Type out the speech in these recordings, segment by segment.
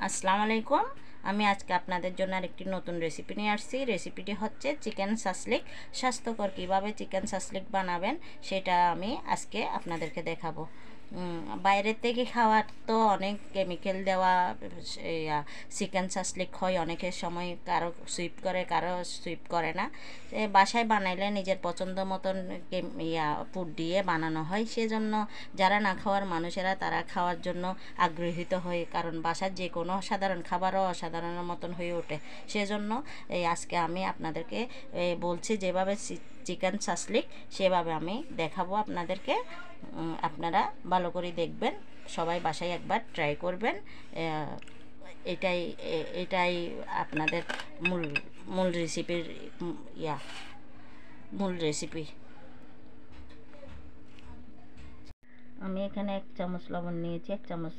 আসসালামু আলাইকুম। আমি আজকে আপনাদের জন্য আরেকটি নতুন রেসিপি নিয়ে আসছি। রেসিপিটি হচ্ছে চিকেন সাসলিক। স্বাস্থ্যকর কিভাবে চিকেন সাসলিক বানাবেন সেটা আমি আজকে আপনাদেরকে দেখাবো। বাইরের থেকে খাওয়ার তো অনেক কেমিক্যাল দেওয়া চিকেন সাসলিক হয়, অনেকের সময় কারো সুইপ করে, কারো সুইপ করে না। বাসায় বানাইলে নিজের পছন্দ মতন পুর দিয়ে বানানো হয়, সেজন্য যারা না খাওয়ার মানুষেরা তারা খাওয়ার জন্য আগ্রহীত হয়, কারণ বাসার যে কোনো সাধারণ খাবারও অসাধারণের মতন হয়ে ওঠে। সেজন্য আজকে আমি আপনাদেরকে বলছি যেভাবে চিকেন সাসলিক সেভাবে আমি দেখাবো আপনাদেরকে। আপনারা ভালো করে দেখবেন, সবাই বাসায় একবার ট্রাই করবেন। এটাই এটাই আপনাদের মূল রেসিপির মূল রেসিপি। আমি এখানে 1 চামচ লবণ নিয়েছি, 1 চামচ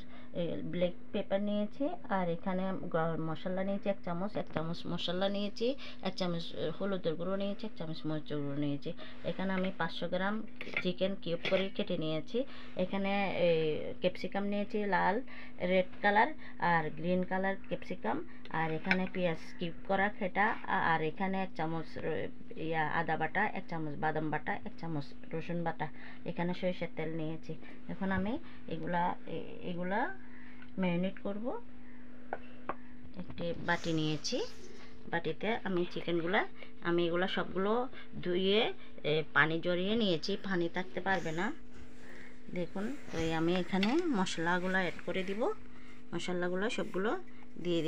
ব্ল্যাক পেপার নিয়েছি, আর এখানে মশলা নিয়েছি 1 চামচ মশলা নিয়েছি, 1 চামচ হলুদের গুঁড়ো নিয়েছি, 1 চামচ মরিচের গুঁড়ো নিয়েছি। এখানে আমি 500 গ্রাম চিকেন কিউব করে কেটে নিয়েছি। এখানে ক্যাপসিকাম নিয়েছি, লাল রেড কালার আর গ্রিন কালার ক্যাপসিকাম, আর এখানে পেঁয়াজ কিউব করা সেটা, আর এখানে 1 চামচ আদা বাটা, 1 চামচ বাদাম বাটা, 1 চামচ রসুন বাটা, এখানে সরিষার তেল নিয়েছি। এখন আমি এগুলা ম্যারিনেট করব। একটি বাটি নিয়েছি, বাটিতে আমি চিকেনগুলা এগুলো সবগুলো ধুয়ে পানি জড়িয়ে নিয়েছি, পানি থাকতে পারবে না। দেখুন, তো আমি এখানে মশলাগুলো অ্যাড করে দিব। মশলাগুলো সবগুলো দিয়ে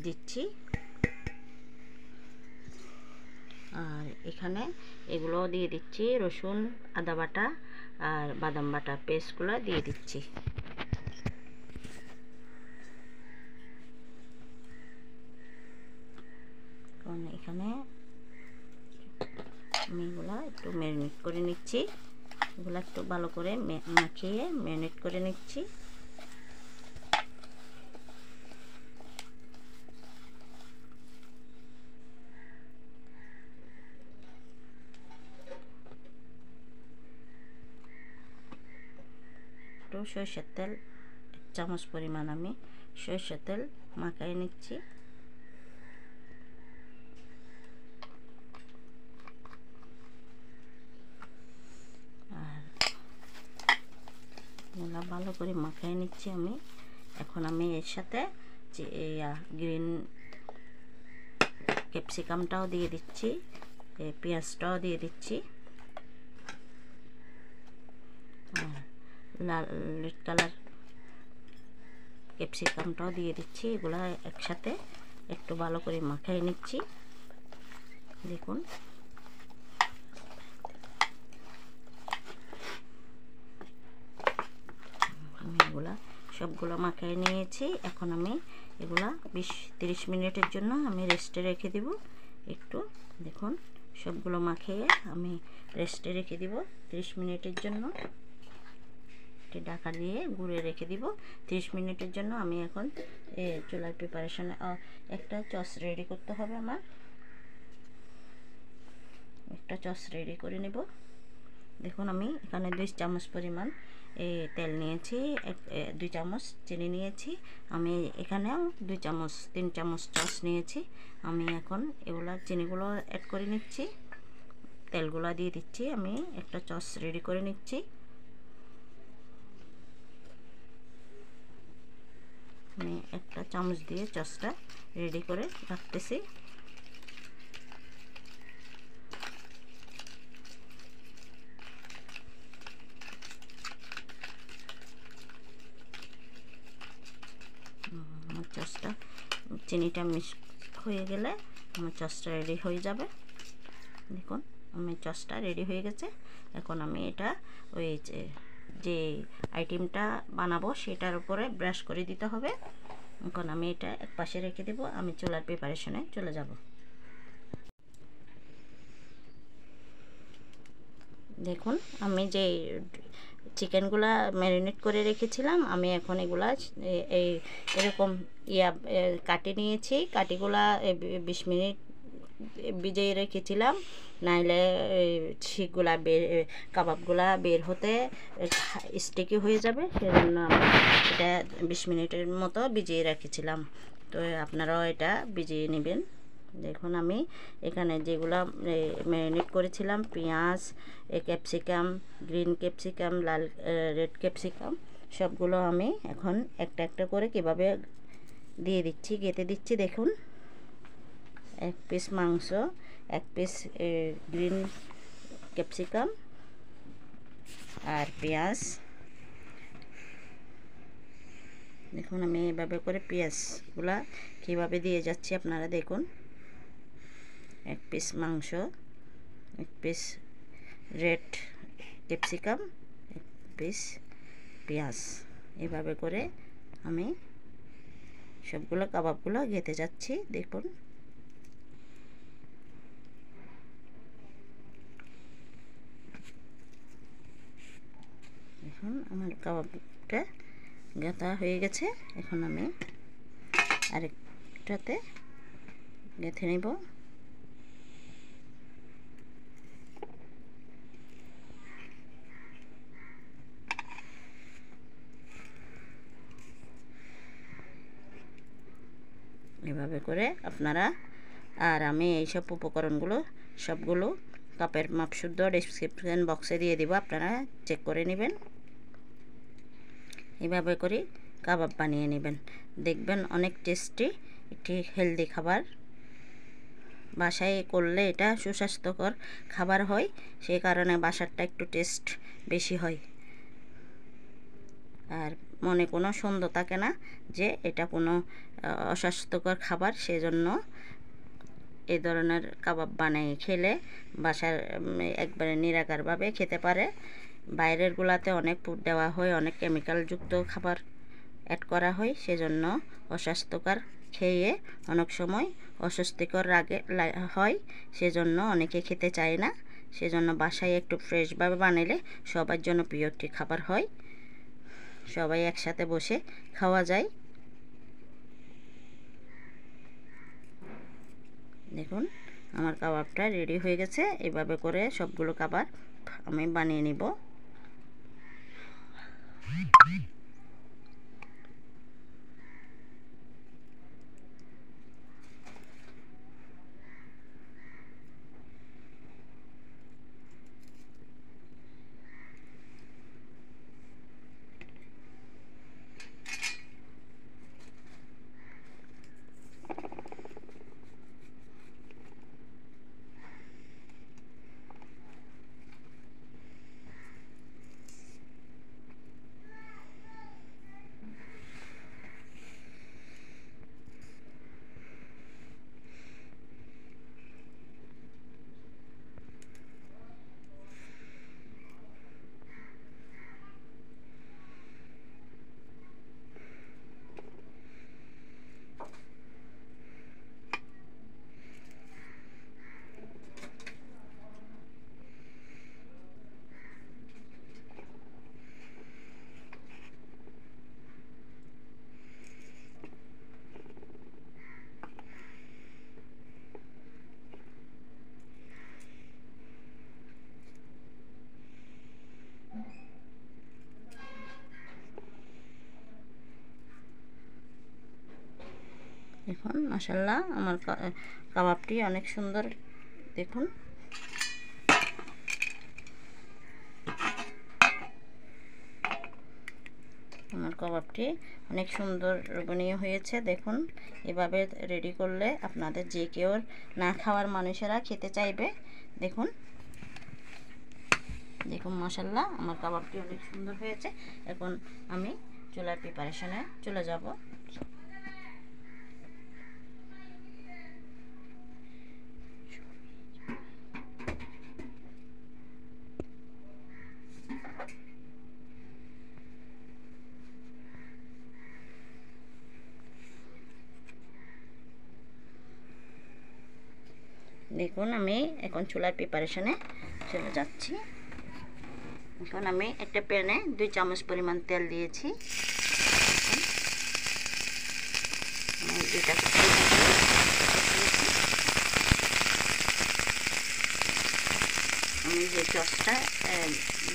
দিচ্ছি, আর এখানে এগুলোও দিয়ে দিচ্ছি, রসুন আদা বাটা আর বাদাম বাটা পেস্টগুলো দিয়ে দিচ্ছি। এখানে আমি এগুলো একটু ম্যারিনেট করে নিচ্ছি, এগুলো একটু ভালো করে মাখিয়ে ম্যারিনেট করে নিচ্ছি। একটু সরষের তেল 1 চামচ পরিমাণ আমি সরষের তেল মাখিয়ে নিচ্ছি। ভালো করে মাখিয়ে নিচ্ছি আমি। এখন আমি এর সাথে গ্রিন ক্যাপসিকামটাও দিয়ে দিচ্ছি, পেঁয়াজটাও দিয়ে দিচ্ছি, লাল রেড কালার ক্যাপসিকামটাও দিয়ে দিচ্ছি। এগুলো একসাথে একটু ভালো করে মাখিয়ে নিচ্ছি। দেখুন, আমি এগুলা সবগুলো মাখিয়ে নিয়েছি। এখন আমি এগুলা 20-30 মিনিটের জন্য আমি রেস্টে রেখে দিব। একটু দেখুন, সবগুলো মাখিয়ে আমি রেস্টে রেখে দিব 30 মিনিটের জন্য। ঢাকা দিয়ে গুঁড়ে রেখে দিব 30 মিনিটের জন্য। আমি এখন চুলার প্রিপারেশনে একটা সস রেডি করতে হবে। আমার একটা সস রেডি করে নেব। দেখুন, আমি এখানে 2 চামচ পরিমাণ তেল নিয়েছি, 2 চামচ চিনি নিয়েছি, আমি এখানেও 2 চামচ 3 চামচ সস নিয়েছি। আমি এখন এগুলা চিনিগুলো অ্যাড করে নিচ্ছি, তেলগুলো দিয়ে দিচ্ছি। আমি একটা সস রেডি করে নিচ্ছি। আমি একটা চামচ দিয়ে সসটা রেডি করে রাখতেছি। আমার সসটা চিনিটা মিক্স হয়ে গেলে আমার সসটা রেডি হয়ে যাবে। দেখুন, আমার সসটা রেডি হয়ে গেছে। এখন আমি এটা ওই যে আইটেমটা বানাবো সেটার উপরে ব্রাশ করে দিতে হবে। এখন আমি এটা এক পাশে রেখে দেব, আমি চুলার প্রিপারেশনে চলে যাব। দেখুন, আমি যে চিকেনগুলা ম্যারিনেট করে রেখেছিলাম, আমি এখন এগুলা এরকম কাটি নিয়েছি। কাটিগুলা 20 মিনিট ভিজিয়ে রেখেছিলাম, নাইলে শিকগুলা কাবাবগুলা বের হতে স্টিকি হয়ে যাবে, সেজন্য আমি এটা 20 মিনিটের মতো ভিজিয়ে রেখেছিলাম। তো আপনারাও এটা ভিজিয়ে নেবেন। দেখুন আমি এখানে যেগুলো ম্যারিনেট করেছিলাম, পেঁয়াজ, ক্যাপসিকাম, গ্রিন ক্যাপসিকাম, লাল রেড ক্যাপসিকাম, সবগুলো আমি এখন একটা একটা করে কীভাবে দিয়ে দিচ্ছি, গেঁথে দিচ্ছি। দেখুন, 1 পিস মাংস, 1 পিস গ্রিন ক্যাপসিকাম আর পেঁয়াজ। দেখুন আমি এভাবে করে পেঁয়াজগুলা কীভাবে দিয়ে যাচ্ছি আপনারা দেখুন। 1 পিস মাংস, 1 পিস রেড ক্যাপসিকাম, 1 পিস পেঁয়াজ, এভাবে করে আমি সবগুলো কাবাবগুলো গেঁথে যাচ্ছি। দেখুন এখন আমার কাবাবটা গাঁথা হয়ে গেছে। এখন আমি আরেকটাতে গেঁথে নেব। এভাবে করে আপনারা, আর আমি এইসব উপকরণগুলো সবগুলো কাপের মাপ শুদ্ধ ডেসক্রিপশন বক্সে দিয়ে দিব, আপনারা চেক করে নেবেন। এভাবে করে কাবাব বানিয়ে নেবেন, দেখবেন অনেক টেস্টি একটি হেলদি খাবার। বাসায় করলে এটা সুস্বাস্থ্যকর খাবার হয়, সেই কারণে বাসারটা একটু টেস্ট বেশি হয়, আর মনে কোনো সন্দেহ থাকে না যে এটা কোনো অস্বাস্থ্যকর খাবার। সেজন্য এই ধরনের কাবাব বানিয়ে খেলে বাসার একবারে নিরাকারভাবে খেতে পারে। বাইরের গুলাতে অনেক পুর দেওয়া হয়, অনেক কেমিক্যালযুক্ত খাবার অ্যাড করা হয়, সেজন্য অস্বাস্থ্যকর খেয়ে অনেক সময় অস্বস্তিকর হয়, সেজন্য অনেকে খেতে চায় না। সেজন্য বাসায় একটু ফ্রেশভাবে বানালে সবার জন্য প্রিয় একটি খাবার হয়, সবাই একসাথে বসে খাওয়া যায়। দেখুন আমার কাবাবটা রেডি হয়ে গেছে। এভাবে করে সবগুলো কাবাব আমি বানিয়ে নিব। দেখুন মাশাআল্লাহ আমার কাবাবটি অনেক সুন্দর। দেখুন আমার কাবাবটি অনেক সুন্দর লোভনীয় হয়েছে। দেখুন এভাবে রেডি করলে আপনাদের যে কেউ না খাওয়ার মানুষেরা খেতে চাইবে। দেখুন দেখুন মাশাআল্লাহ আমার কাবাবটি অনেক সুন্দর হয়েছে। এখন আমি চুলার প্রিপারেশনে চলে যাব। দেখুন আমি এখন চুলার প্রিপারেশনে চলে যাচ্ছি। এখন আমি একটা প্যানে 2 চামচ পরিমাণ তেল দিয়েছি। আমি যে সসটা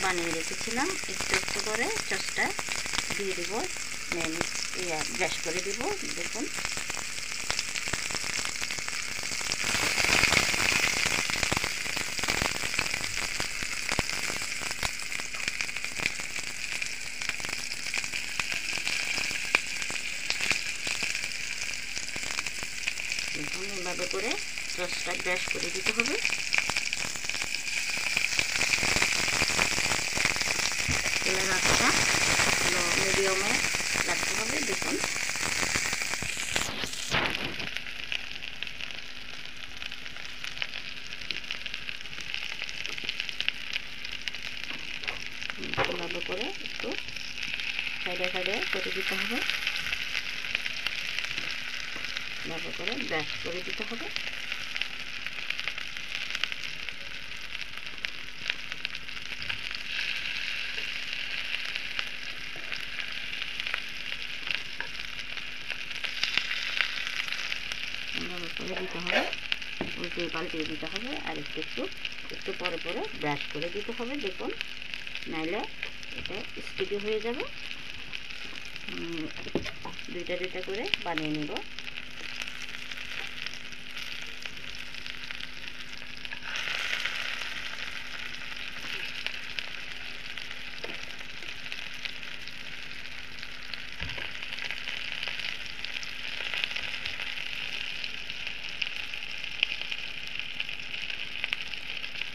বানিয়ে রেখেছিলাম একটু একটু করে সসটা দিয়ে দিব, ব্রাশ করে দিব। দেখুন দেখুন এভাবে করে সসটা ব্রাশ করে দিতে হবে। তেলের আঁচটা মিডিয়ামে রাখতে হবে। দেখুন এভাবে করে একটু সাইডে সাইডে করে দিতে হবে, এভাবে করে ব্রাশ করে দিতে হবে। এভাবে করে দিতে হবে, উল্টে পাল্টে দিতে হবে, আর একটু পরে পরে ব্রাশ করে দিতে হবে। দেখুন নাইলে এটা স্টিকি হয়ে যাবে। দুইটা দুইটা করে বানিয়ে নিব।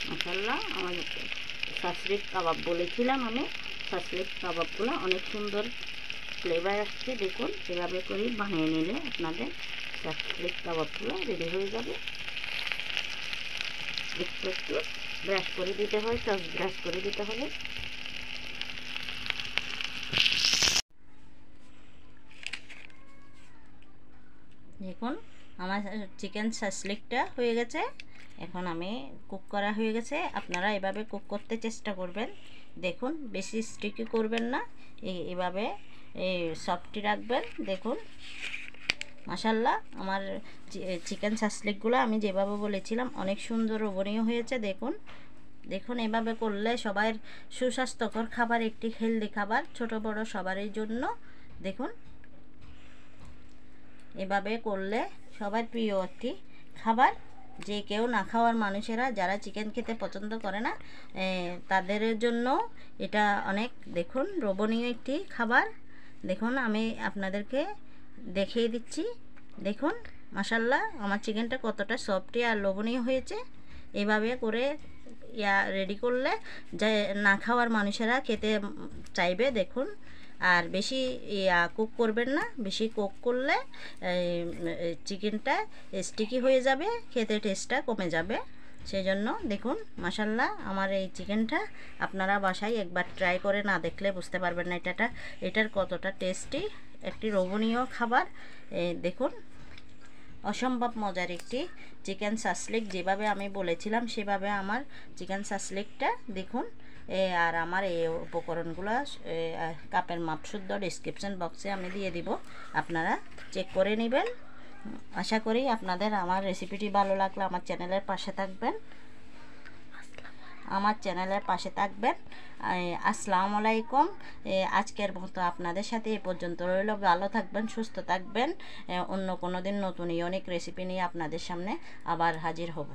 মাশাআল্লাহ, আমার সাসলিক কাবাব বলেছিলাম আমি, সাসলিক কাবাবগুলো অনেক সুন্দর ফ্লেভার আসছে। দেখুন এভাবে করে বানিয়ে নিলে আপনাদের সাসলিক কাবাবগুলো রেডি হয়ে যাবে। একটু একটু ব্রাশ করে দিতে হয়, সস ব্রাশ করে দিতে হবে। দেখুন আমার চিকেন সাসলিকটা হয়ে গেছে। এখন আমি কুক করা হয়ে গেছে। আপনারা এভাবে কুক করতে চেষ্টা করবেন। দেখুন বেশি স্টিকি করবেন না, এভাবে সফটি রাখবেন। দেখুন মাশাআল্লাহ, আমার চিকেন সাসলিকগুলো আমি যেভাবে বলেছিলাম অনেক সুন্দর লোভনীয় হয়েছে। দেখুন দেখুন এভাবে করলে সবার সুস্বাস্থ্যকর খাবার, একটি হেলদি খাবার, ছোট বড় সবারই জন্য। দেখুন এভাবে করলে সবার প্রিয় একটি খাবার, যে কেউ না খাওয়ার মানুষেরা যারা চিকেন খেতে পছন্দ করে না তাদের জন্য এটা অনেক দেখুন লোভনীয় একটি খাবার। দেখুন আমি আপনাদেরকে দেখিয়ে দিচ্ছি। দেখুন মাশাআল্লাহ, আমার চিকেনটা কতটা সফটি আর লোভনীয় হয়েছে। এভাবে করে রেডি করলে যে না খাওয়ার মানুষেরা খেতে চাইবে। দেখুন আর বেশি কুক করবেন না, বেশি কুক করলে চিকেনটা স্টিকি হয়ে যাবে, খেতে টেস্টটা কমে যাবে। সেই জন্য দেখুন মাশাআল্লাহ, আমার এই চিকেনটা আপনারা বাসায় একবার ট্রাই করে না দেখলে বুঝতে পারবেন না এটার কতটা টেস্টি একটি লোভনীয় খাবার। দেখুন অসম্ভব মজার একটি চিকেন সাসলিক, যেভাবে আমি বলেছিলাম সেভাবে আমার চিকেন সাসলিকটা দেখুন। আর আমার এই উপকরণগুলো কাপের মাপ শুদ্ধ ডেসক্রিপশন বক্সে আমি দিয়ে দিব, আপনারা চেক করে নেবেন। আশা করি আপনাদের আমার রেসিপিটি ভালো লাগলে আমার চ্যানেলের পাশে থাকবেন। আসসালামু আলাইকুম। আজকের মতো আপনাদের সাথে এ পর্যন্ত রইল। ভালো থাকবেন, সুস্থ থাকবেন। অন্য কোনো দিন নতুন ইউনিক রেসিপি নিয়ে আপনাদের সামনে আবার হাজির হব।